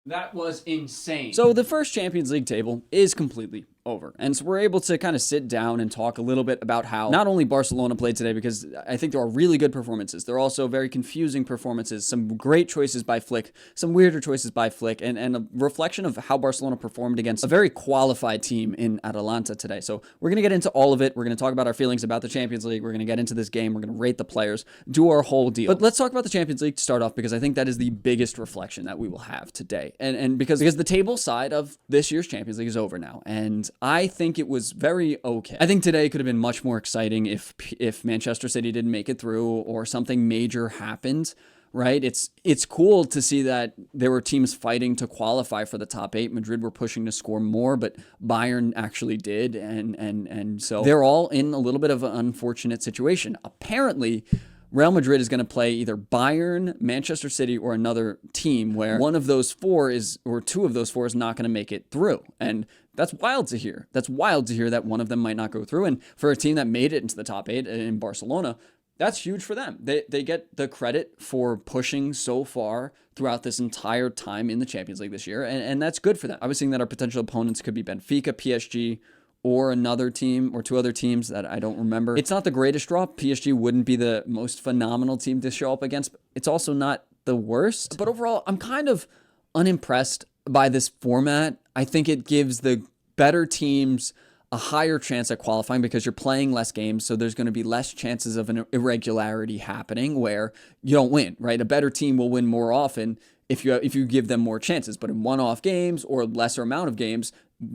That was insane. So the first Champions League table is completely over. And so we're able to kind of sit down and talk a little bit about how not only Barcelona played today, because I think there are really good performances. There are also very confusing performances, some great choices by Flick, some weirder choices by Flick, and a reflection of how Barcelona performed against a very qualified team in Atalanta today. So we're going to get into all of it. We're going to talk about our feelings about the Champions League. We're going to get into this game. We're going to rate the players, do our whole deal. But let's talk about the Champions League to start off, because I think that is the biggest reflection that we will have today. And because the table side of this year's Champions League is over now. And I think it was very okay. I think today could have been much more exciting if Manchester City didn't make it through or something major happened, right? It's cool to see that there were teams fighting to qualify for the top 8. Madrid were pushing to score more, but Bayern actually did, and so they're all in a little bit of an unfortunate situation. Apparently, Real Madrid is going to play either Bayern, Manchester City, or another team where one of those four is, or two of those four is not going to make it through. And that's wild to hear. That's wild to hear that one of them might not go through. And for a team that made it into the top 8 in Barcelona, that's huge for them. They get the credit for pushing so far throughout this entire time in the Champions League this year. And that's good for them. I was seeing that our potential opponents could be Benfica, PSG, or another team or two other teams that I don't remember. It's not the greatest draw. PSG wouldn't be the most phenomenal team to show up against. It's also not the worst. But overall, I'm kind of unimpressed by this format. I think it gives the better teams a higher chance at qualifying because you're playing less games, so there's going to be less chances of an irregularity happening where you don't win, right? A better team will win more often if you give them more chances, but in one-off games or lesser amount of games,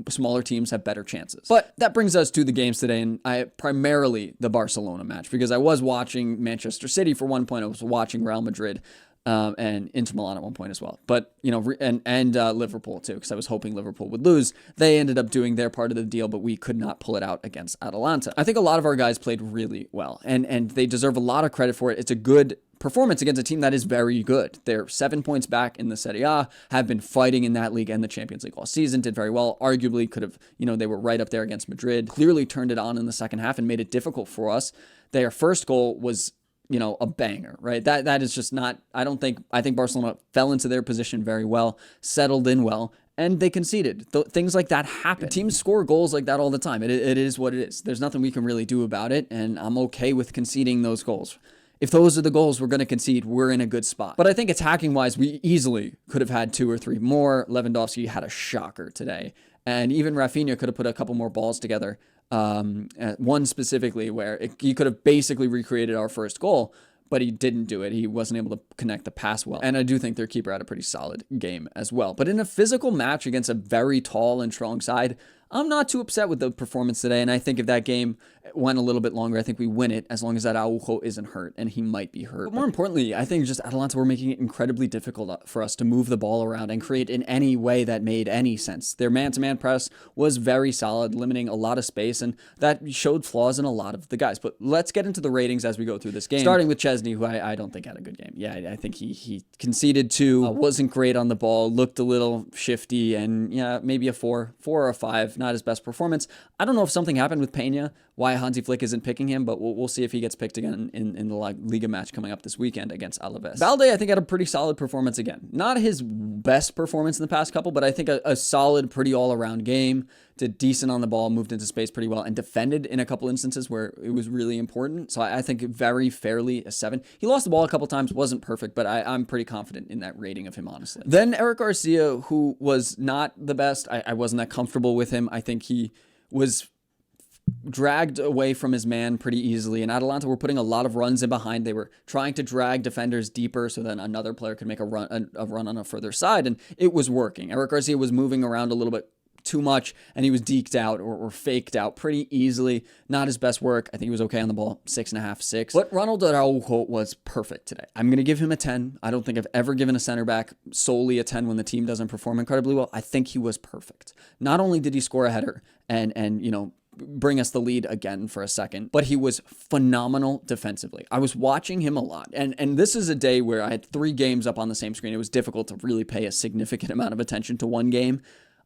smaller teams have better chances. But that brings us to the games today, and primarily the Barcelona match, because I was watching Manchester City for one point, I was watching Real Madrid, and Inter Milan at one point as well. But, and Liverpool too, because I was hoping Liverpool would lose. They ended up doing their part of the deal, but we could not pull it out against Atalanta. I think a lot of our guys played really well, and they deserve a lot of credit for it. It's a good performance against a team that is very good. They're 7 points back in the Serie A, have been fighting in that league and the Champions League all season, did very well. Arguably could have, they were right up there against Madrid, clearly turned it on in the second half and made it difficult for us. Their first goal was a banger, right? That is just not, I think Barcelona fell into their position very well, settled in well, and they conceded. Things like that happen. Teams score goals like that all the time. It is what it is. There's nothing we can really do about it, and I'm okay with conceding those goals. If those are the goals we're going to concede, we're in a good spot. But I think attacking-wise, we easily could have had 2 or 3 more. Lewandowski had a shocker today. And even Rafinha could have put a couple more balls together. One specifically where he could have basically recreated our first goal, but he didn't do it. He wasn't able to connect the pass well. And I do think their keeper had a pretty solid game as well. But in a physical match against a very tall and strong side, I'm not too upset with the performance today, and I think if that game went a little bit longer, I think we win it as long as that Araujo isn't hurt, and he might be hurt. But more importantly, I think just Atalanta were making it incredibly difficult for us to move the ball around and create in any way that made any sense. Their man-to-man press was very solid, limiting a lot of space, and that showed flaws in a lot of the guys. But let's get into the ratings as we go through this game, starting with Chesney, who I don't think had a good game. Yeah, I think he conceded 2, wasn't great on the ball, looked a little shifty, and yeah, maybe a 4 or a 5. Not his best performance. I don't know if something happened with Peña, why Hansi Flick isn't picking him, but we'll see if he gets picked again in the Liga match coming up this weekend against Alaves. Valde, I think, had a pretty solid performance again. Not his best performance in the past couple, but I think a solid, pretty all-around game. Did decent on the ball, moved into space pretty well, and defended in a couple instances where it was really important. So I think very fairly a 7. He lost the ball a couple times, wasn't perfect, but I'm pretty confident in that rating of him, honestly. Then Eric Garcia, who was not the best. I wasn't that comfortable with him. I think he was dragged away from his man pretty easily, and Atalanta were putting a lot of runs in behind. They were trying to drag defenders deeper so then another player could make a run on a further side, and it was working. Eric Garcia was moving around a little bit too much, and he was deked out or faked out pretty easily. Not his best work. I think he was okay on the ball, 6.5, 6. But Ronald Araujo was perfect today. I'm going to give him a 10. I don't think I've ever given a center back solely a 10 when the team doesn't perform incredibly well. I think he was perfect. Not only did he score a header and bring us the lead again for a second, but he was phenomenal defensively. I was watching him a lot, and this is a day where I had 3 games up on the same screen. It was difficult to really pay a significant amount of attention to one game.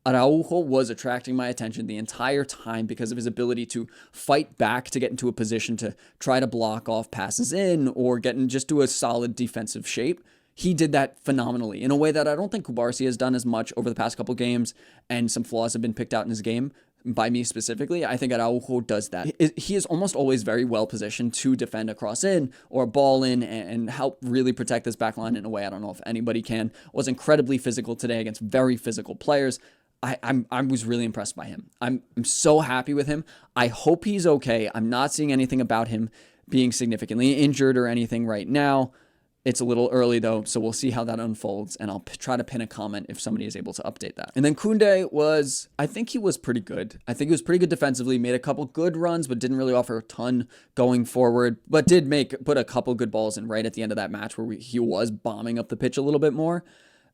Araujo was attracting my attention the entire time because of his ability to fight back to get into a position to try to block off passes in or get just to a solid defensive shape. he did that phenomenally in a way that I don't think Kubarsi has done as much over the past couple games, and some flaws have been picked out in his game by me specifically. I think Araujo does that. He is almost always very well positioned to defend a cross in or a ball in and help really protect this back line in a way I don't know if anybody can. Was incredibly physical today against very physical players. I was really impressed by him. I'm so happy with him. I hope he's okay. I'm not seeing anything about him being significantly injured or anything right now. It's a little early though, so we'll see how that unfolds, and I'll try to pin a comment if somebody is able to update that. And then Koundé I think he was pretty good. I think he was pretty good defensively, made a couple good runs, but didn't really offer a ton going forward, but did put a couple good balls in right at the end of that match where he was bombing up the pitch a little bit more.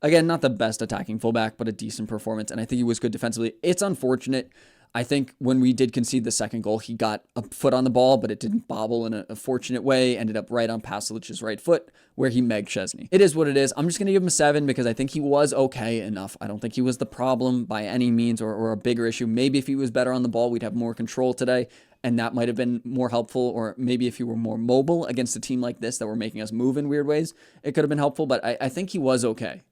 Again, not the best attacking fullback, but a decent performance, and I think he was good defensively. It's unfortunate. I think when we did concede the second goal, he got a foot on the ball, but it didn't bobble in a fortunate way. Ended up right on Pasalic's right foot, where he megged Szczesny. It is what it is. I'm just going to give him a 7 because I think he was okay enough. I don't think he was the problem by any means or a bigger issue. Maybe if he was better on the ball, we'd have more control today, and that might have been more helpful. Or maybe if he were more mobile against a team like this that were making us move in weird ways, it could have been helpful, but I think he was okay.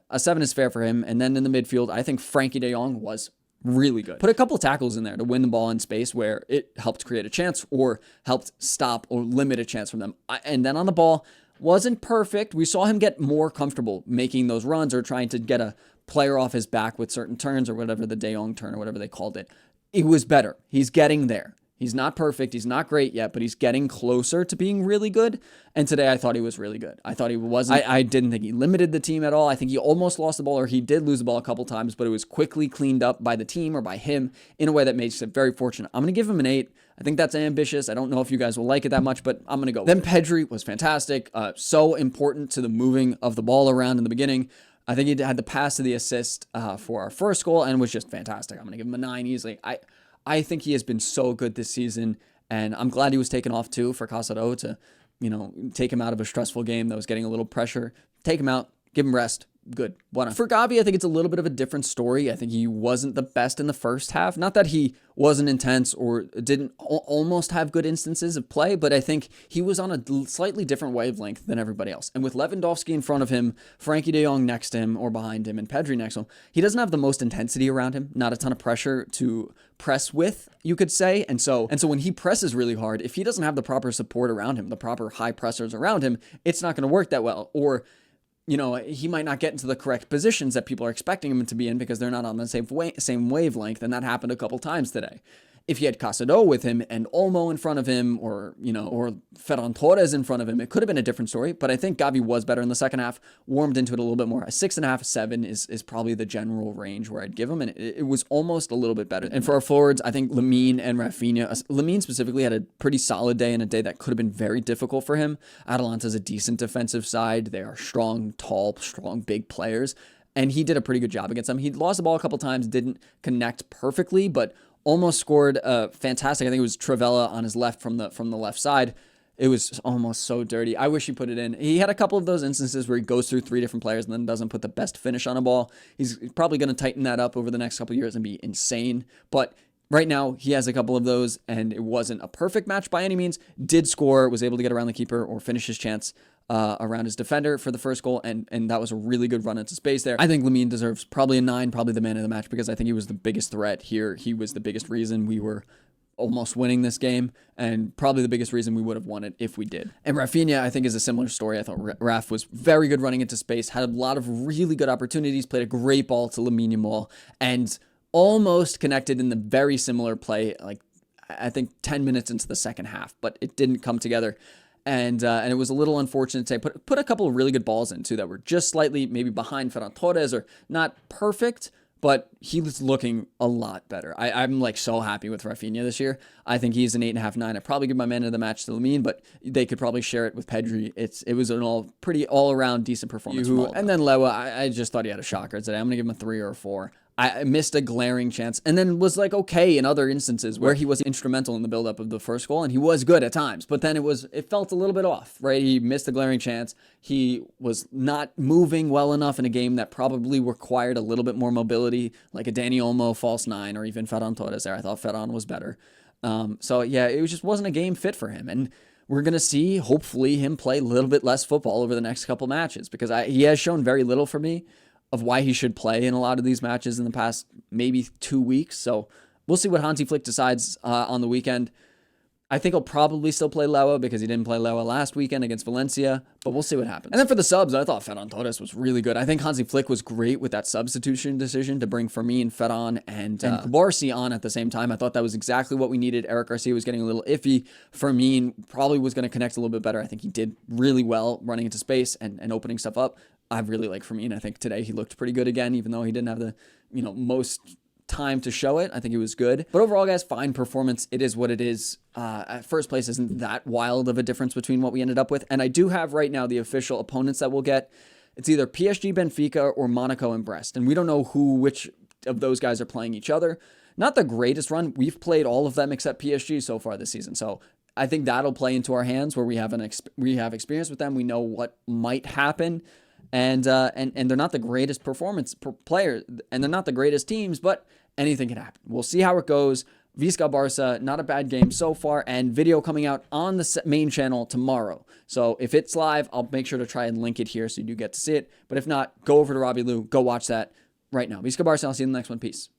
A 7 is fair for him. And then in the midfield, I think Frankie de Jong was really good. Put a couple of tackles in there to win the ball in space where it helped create a chance or helped stop or limit a chance from them. And then on the ball, wasn't perfect. We saw him get more comfortable making those runs or trying to get a player off his back with certain turns or whatever, the de Jong turn or whatever they called it. It was better. He's getting there. He's not perfect. He's not great yet, but he's getting closer to being really good. And today I thought he was really good. I thought he wasn't. I didn't think he limited the team at all. I think he almost lost the ball, or he did lose the ball a couple times, but it was quickly cleaned up by the team or by him in a way that makes it very fortunate. I'm going to give him an 8. I think that's ambitious. I don't know if you guys will like it that much, but I'm going to go. Then Pedri was fantastic. So important to the moving of the ball around in the beginning. I think he had the pass to the assist for our first goal and was just fantastic. I'm going to give him a 9 easily. I think he has been so good this season, and I'm glad he was taken off too for Casado to, take him out of a stressful game that was getting a little pressure. Take him out, give him rest. Good. For Gavi, I think it's a little bit of a different story. I think he wasn't the best in the first half. Not that he wasn't intense or didn't almost have good instances of play, but I think he was on a slightly different wavelength than everybody else. And with Lewandowski in front of him, Frankie de Jong next to him or behind him, and Pedri next to him, he doesn't have the most intensity around him. Not a ton of pressure to press with, you could say. And so when he presses really hard, if he doesn't have the proper support around him, the proper high pressers around him, it's not going to work that well. Or he might not get into the correct positions that people are expecting him to be in because they're not on the same wavelength, and that happened a couple times today. If he had Casado with him and Olmo in front of him or Ferran Torres in front of him, it could have been a different story, but I think Gavi was better in the second half, warmed into it a little bit more. A 6.5, 7 is probably the general range where I'd give him, and it was almost a little bit better. And for our forwards, I think Lamine and Rafinha, Lamine specifically had a pretty solid day, and a day that could have been very difficult for him. Atalanta's a decent defensive side. They are strong, tall, big players, and he did a pretty good job against them. He lost the ball a couple times, didn't connect perfectly, but almost scored fantastic. I think it was Travella on his left from the left side. It was almost so dirty. I wish he put it in. He had a couple of those instances where he goes through 3 different players and then doesn't put the best finish on a ball. He's probably going to tighten that up over the next couple of years and be insane. But right now, he has a couple of those, and it wasn't a perfect match by any means. Did score, was able to get around the keeper or finish his chance around his defender for the first goal, and that was a really good run into space there. I think Lamine deserves probably a 9, probably the man of the match, because I think he was the biggest threat here. He was the biggest reason we were almost winning this game, and probably the biggest reason we would have won it if we did. And Rafinha, I think, is a similar story. I thought Raf was very good running into space, had a lot of really good opportunities, played a great ball to Lamine Yamal, and almost connected in the very similar play, like I think 10 minutes into the second half, but it didn't come together. And it was a little unfortunate to put a couple of really good balls in too that were just slightly maybe behind Ferran Torres or not perfect, but he was looking a lot better. I'm like so happy with Rafinha this year. I think he's an 8.5, 9. I'd probably give my man of the match to Lamine, but they could probably share it with Pedri. It was an all around decent performance. And then Lewa, I just thought he had a shocker today. I'm gonna give him a 3 or a 4. I missed a glaring chance and then was like okay in other instances where he was instrumental in the buildup of the first goal, and he was good at times, but then it felt a little bit off, right? He missed a glaring chance. He was not moving well enough in a game that probably required a little bit more mobility, like a Dani Olmo false 9 or even Ferran Torres there. I thought Ferran was better. So yeah, it just wasn't a game fit for him. And we're going to see, hopefully, him play a little bit less football over the next couple matches, because he has shown very little for me of why he should play in a lot of these matches in the past maybe 2 weeks. So we'll see what Hansi Flick decides on the weekend. I think he'll probably still play Lewa because he didn't play Lewa last weekend against Valencia, but we'll see what happens. And then for the subs, I thought Ferran Torres was really good. I think Hansi Flick was great with that substitution decision to bring Fermin, Ferran, and Kubarsi on at the same time. I thought that was exactly what we needed. Eric Garcia was getting a little iffy. Fermin probably was going to connect a little bit better. I think he did really well running into space and opening stuff up. I really like Fermin. I think today he looked pretty good again, even though he didn't have the most time to show it. I think it was good. But overall, guys, fine performance. It is what it is. First place isn't that wild of a difference between what we ended up with. And I do have right now the official opponents that we'll get. It's either PSG, Benfica, or Monaco and Brest. And we don't know which of those guys are playing each other. Not the greatest run. We've played all of them except PSG so far this season. So I think that'll play into our hands where we have experience with them. We know what might happen. And they're not the greatest performance players, and they're not the greatest teams, but anything can happen. We'll see how it goes. Visca Barça, not a bad game so far, and video coming out on the main channel tomorrow. So if it's live, I'll make sure to try and link it here so you do get to see it. But if not, go over to Robbie Lou, go watch that right now. Visca Barça, I'll see you in the next one. Peace.